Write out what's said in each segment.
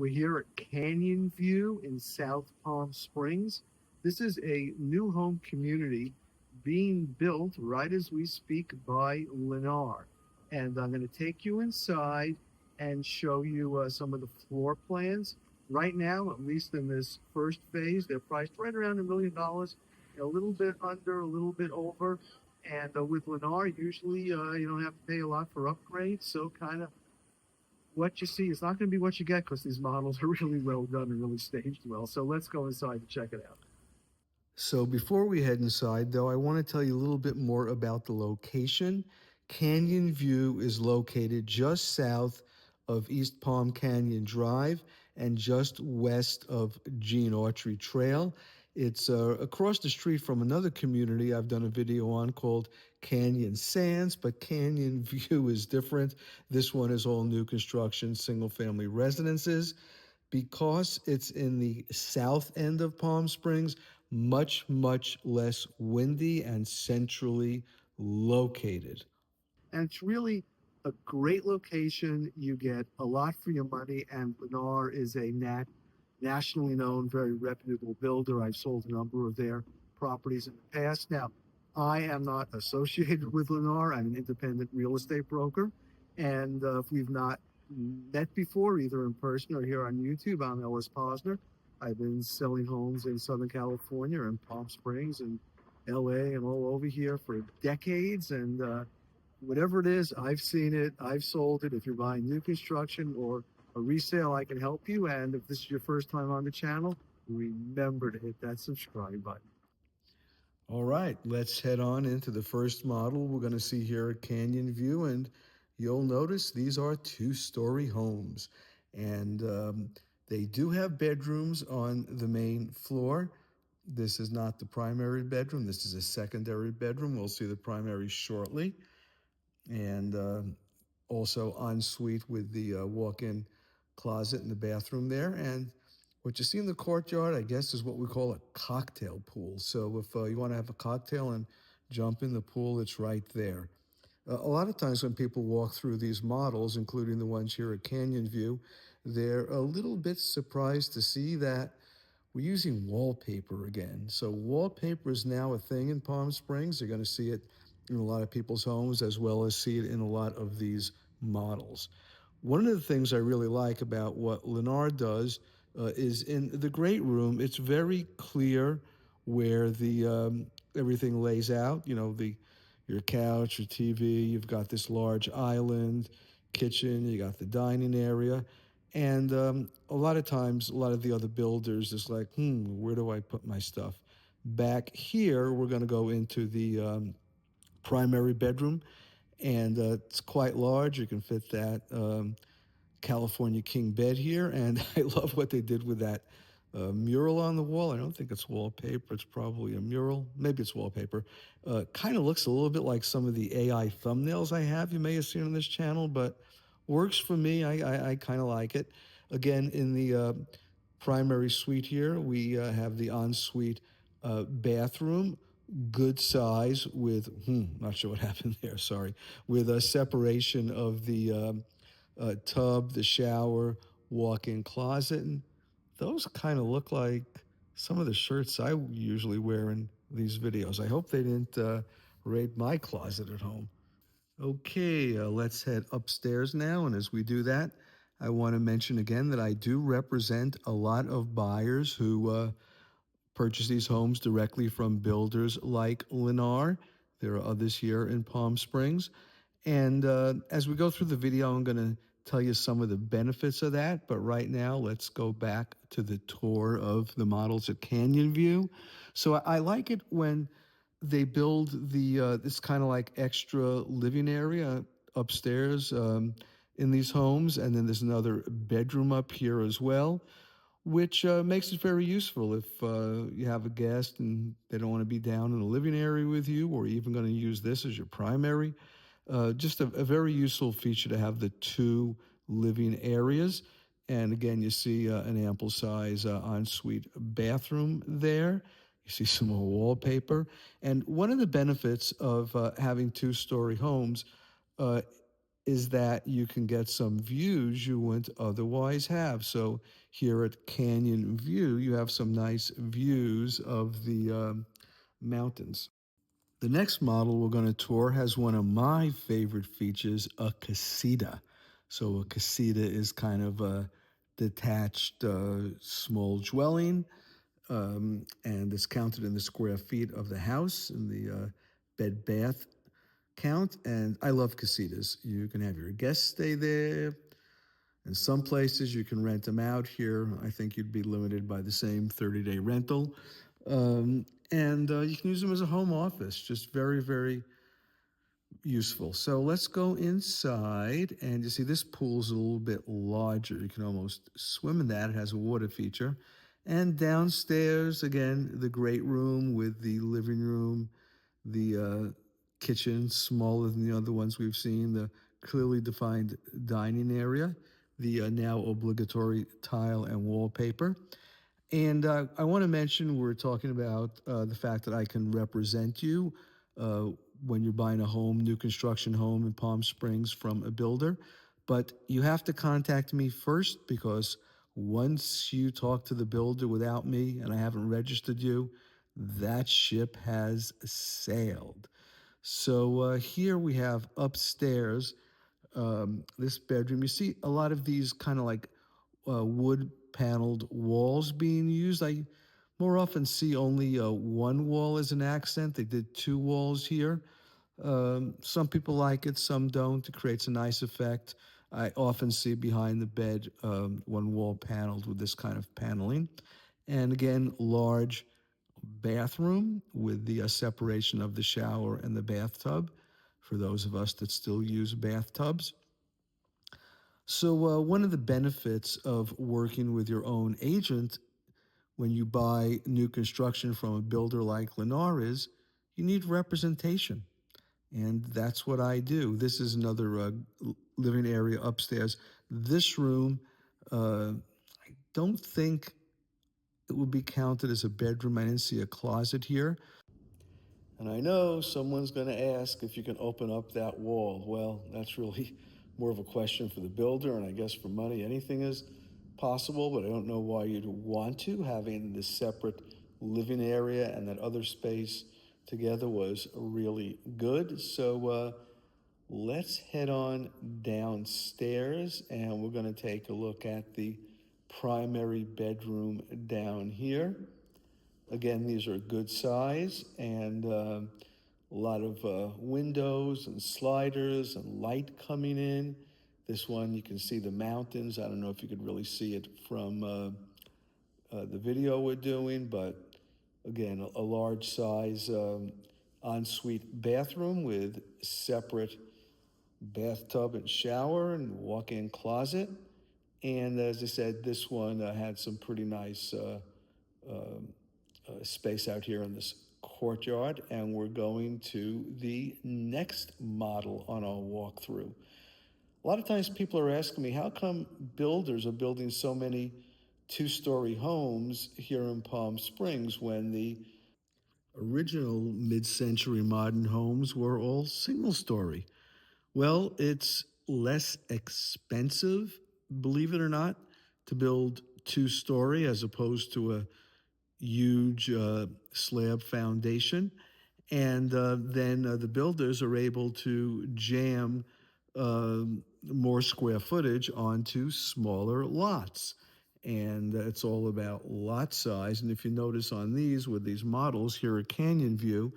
We're here at Canyon View in South Palm Springs. This is a new home community being built right as we speak by Lennar. And I'm going to take you inside and show you some of the floor plans. Right now, at least in this first phase, they're priced right around $1 million, a little bit under, a little bit over. And with Lennar, usually you don't have to pay a lot for upgrades. So kind of what you see is not going to be what you get because these models are really well done and really staged well. So let's go inside and check it out. So before we head inside, though, I want to tell you a little bit more about the location. Canyon View is located just south of East Palm Canyon Drive and just west of Autrey Trail. It's across the street from another community I've done a video on called Canyon Sands, but Canyon View is different. This one is all new construction, single-family residences. Because it's in the south end of Palm Springs, much less windy and centrally located. And it's really a great location. You get a lot for your money, and Lennar is a nationally known, very reputable builder. I've sold a number of their properties in the past. Now, I am not associated with Lennar. I'm an independent real estate broker, and if we've not met before, either in person or here on YouTube, I'm Ellis Posner. I've been selling homes in Southern California and Palm Springs and LA and all over here for decades, and whatever it is, I've seen it, I've sold it. If you're buying new construction or a resale, I can help you. And if this is your first time on the channel, remember to hit that subscribe button. All right, let's head on into the first model we're going to see here at Canyon View. And you'll notice these are two-story homes. And they do have bedrooms on the main floor. This is not the primary bedroom. This is a secondary bedroom. We'll see the primary shortly. And also ensuite with the walk-in closet in the bathroom there. And what you see in the courtyard, I guess, is what we call a cocktail pool. So if you want to have a cocktail and jump in the pool, it's right there. A lot of times when people walk through these models, including the ones here at Canyon View, they're a little bit surprised to see that we're using wallpaper again. So wallpaper is now a thing in Palm Springs. You're going to see it in a lot of people's homes as well as see it in a lot of these models. One of the things I really like about what Lennar does is in the great room, it's very clear where the everything lays out. You know, your couch, your TV, you've got this large island, kitchen, you got the dining area. And a lot of times, a lot of the other builders is like, where do I put my stuff? Back here, we're going to go into the primary bedroom, and it's quite large. You can fit that California king bed here, and I love what they did with that mural on the wall. I don't think it's wallpaper. It's probably a mural. Maybe it's wallpaper. Kind of looks a little bit like some of the AI thumbnails I have. You may have seen on this channel, but works for me. I kind of like it. Again, in the primary suite here, we have the ensuite bathroom, good size with, not sure what happened there, sorry, with a separation of the tub, the shower, walk-in closet. And those kind of look like some of the shirts I usually wear in these videos. I hope they didn't raid my closet at home. Okay, let's head upstairs now. And as we do that, I want to mention again that I do represent a lot of buyers who purchase these homes directly from builders like Lennar. There are others here in Palm Springs. And as we go through the video, I'm going to tell you some of the benefits of that. But right now, let's go back to the tour of the models at Canyon View. So I like it when they build the this kind of like extra living area upstairs in these homes. And then there's another bedroom up here as well, which makes it very useful if you have a guest and they don't want to be down in the living area with you, or even going to use this as your primary. Just a very useful feature to have the two living areas. And again, you see an ample size ensuite bathroom there. You see some more wallpaper. And one of the benefits of having two-story homes is that you can get some views you wouldn't otherwise have. So here at Canyon View, you have some nice views of the mountains. The next model we're going to tour has one of my favorite features, a casita. So a casita is kind of a detached small dwelling, and it's counted in the square feet of the house in the bed bath count. And I love casitas. You can have your guests stay there. In some places, you can rent them out. Here, I think you'd be limited by the same 30-day rental. And you can use them as a home office. Just very, very useful. So let's go inside. And you see, this pool's a little bit larger. You can almost swim in that. It has a water feature. And downstairs, again, the great room with the living room, the kitchen, smaller than the other ones we've seen, the clearly defined dining area, the now obligatory tile and wallpaper. And I want to mention we're talking about the fact that I can represent you uh, when you're buying a home, new construction home in Palm Springs from a builder. But you have to contact me first because once you talk to the builder without me and I haven't registered you, that ship has sailed. So here we have upstairs this bedroom. You see a lot of these kind of like wood paneled walls being used. I more often see only one wall as an accent. They did two walls here. Some people like it, some don't. It creates a nice effect. I often see behind the bed one wall paneled with this kind of paneling. And again, large bathroom with the separation of the shower and the bathtub for those of us that still use bathtubs. So, one of the benefits of working with your own agent when you buy new construction from a builder like Lennar is you need representation. And that's what I do. This is another living area upstairs. This room, I don't think it would be counted as a bedroom. I didn't see a closet here. And I know someone's going to ask if you can open up that wall. Well, that's really more of a question for the builder, and I guess for money, anything is possible, but I don't know why you'd want to. Having this separate living area and that other space together was really good. So let's head on downstairs, and we're going to take a look at the primary bedroom down here. Again, these are good size and a lot of windows and sliders and light coming in. This one, you can see the mountains. I don't know if you could really see it from the video we're doing, but again, a large size ensuite bathroom with separate bathtub and shower and walk-in closet. And as I said, this one had some pretty nice space out here in this courtyard, and we're going to the next model on our walkthrough. A lot of times people are asking me, how come builders are building so many two-story homes here in Palm Springs when the original mid-century modern homes were all single-story? Well, it's less expensive, believe it or not, to build two-story as opposed to a huge slab foundation. And then the builders are able to jam more square footage onto smaller lots. And it's all about lot size. And if you notice on these, with these models here at Canyon View,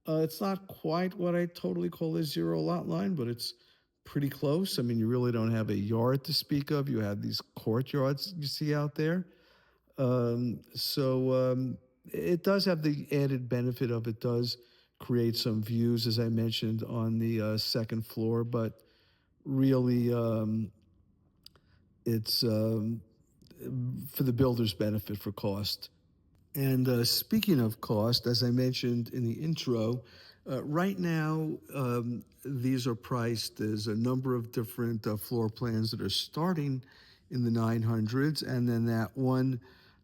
it's not quite what I totally call a zero lot line, but it's pretty close. I mean, you really don't have a yard to speak of. You have these courtyards you see out there. So it does have the added benefit of it does create some views, as I mentioned, on the second floor, but really it's for the builder's benefit for cost. And speaking of cost, as I mentioned in the intro, right now these are priced. There's a number of different floor plans that are starting in the 900s, and then that one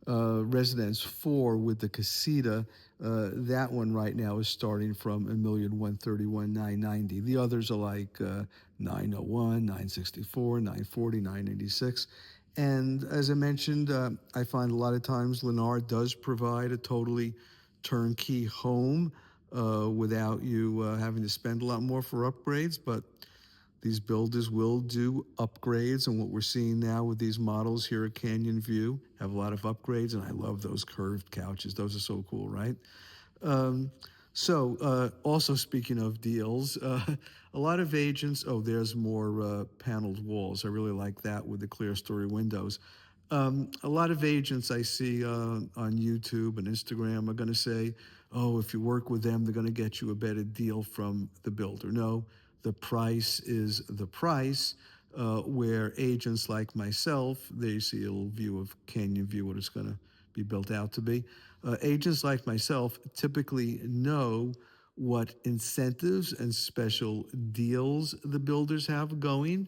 residence four with the casita, that one right now is starting from 1,131,990. The others are like 901, 964, 940, 986. And as I mentioned, I find a lot of times Lennar does provide a totally turnkey home without you having to spend a lot more for upgrades. But these builders will do upgrades, and what we're seeing now with these models here at Canyon View have a lot of upgrades, and I love those curved couches. Those are so cool, right? Um, also speaking of deals, a lot of agents. Oh, there's more paneled walls. I really like that with the clear story windows. A lot of agents I see on YouTube and Instagram are going to say, "Oh, if you work with them, they're going to get you a better deal from the builder." No, the price is the price. Where agents like myself, they see a little view of Canyon View, what it's going to be built out to be. Agents like myself typically know what incentives and special deals the builders have going,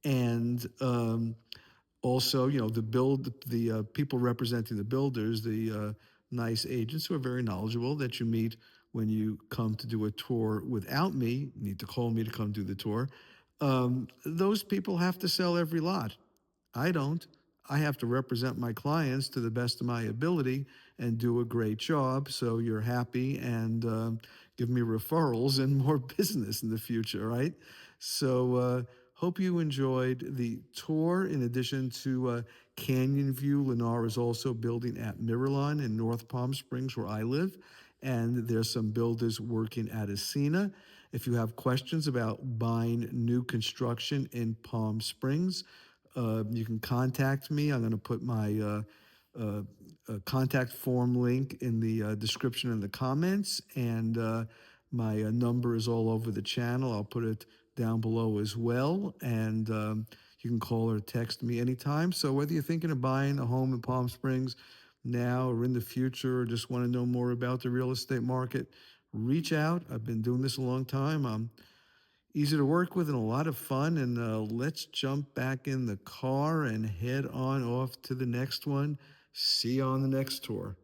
and also, the people representing the builders, the nice agents who are very knowledgeable that you meet when you come to do a tour without me, need to call me to come do the tour. Those people have to sell every lot. I don't. I have to represent my clients to the best of my ability and do a great job so you're happy and give me referrals and more business in the future, right? So, hope you enjoyed the tour. In addition to Canyon View, Lennar is also building at Miralon in North Palm Springs, where I live. And there's some builders working at Ascena. If you have questions about buying new construction in Palm Springs, you can contact me. I'm going to put my contact form link in the description and the comments, and my number is all over the channel. I'll put it down below as well, and you can call or text me anytime. So whether you're thinking of buying a home in Palm Springs now or in the future, or just want to know more about the real estate market, reach out. I've been doing this a long time. I'm easy to work with and a lot of fun. And let's jump back in the car and head on off to the next one. See you on the next tour.